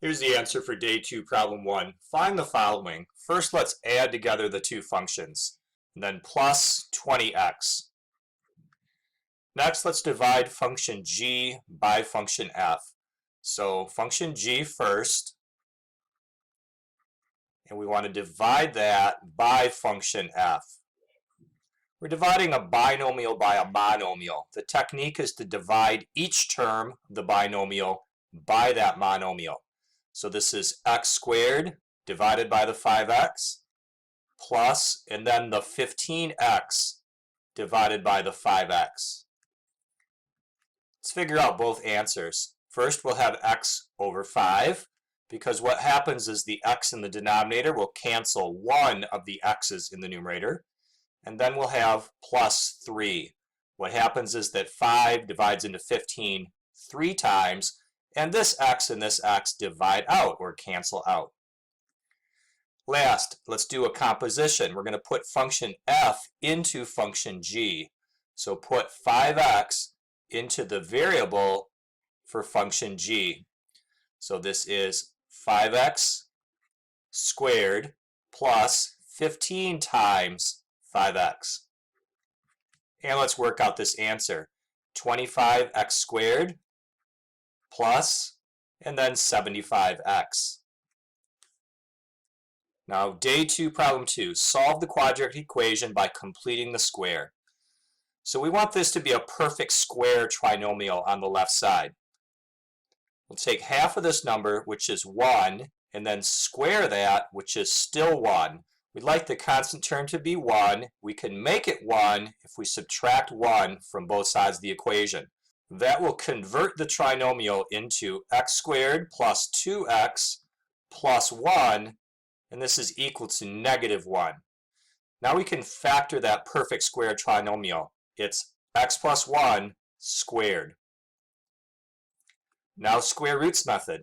Here's the answer for day 2, problem 1. Find the following. First, let's add together the two functions, and then plus 20x. Next, let's divide function g by function f. So function g first, and we want to divide that by function f. We're dividing a binomial by a monomial. The technique is to divide each term of the binomial by that monomial. So this is x squared divided by the 5x plus, and then the 15x divided by the 5x. Let's figure out both answers. First, we'll have x over 5, because what happens is the x in the denominator will cancel one of the x's in the numerator, and then we'll have plus 3. What happens is that 5 divides into 15 3 times, and this x and this x divide out or cancel out. Last, let's do a composition. We're going to put function f into function g. So put 5x into the variable for function g. So this is 5x squared plus 15 times 5x. And let's work out this answer. 25x squared plus, and then 75x. Now, day 2, problem 2. Solve the quadratic equation by completing the square. So we want this to be a perfect square trinomial on the left side. We'll take half of this number, which is 1, and then square that, which is still 1. We'd like the constant term to be 1. We can make it 1 if we subtract 1 from both sides of the equation. That will convert the trinomial into x squared plus 2x plus 1, and this is equal to negative 1. Now we can factor that perfect square trinomial. It's x plus 1 squared. Now square roots method.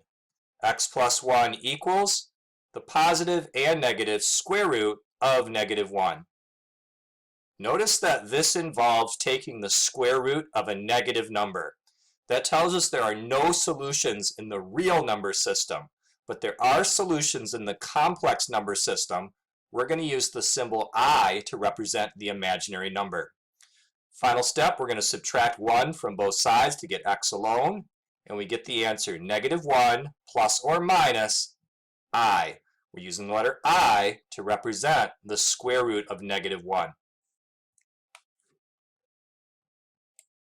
X plus 1 equals the positive and negative square root of negative 1. Notice that this involves taking the square root of a negative number. That tells us there are no solutions in the real number system, but there are solutions in the complex number system. We're going to use the symbol I to represent the imaginary number. Final step, we're going to subtract 1 from both sides to get x alone, and we get the answer negative 1 plus or minus I. We're using the letter I to represent the square root of negative 1.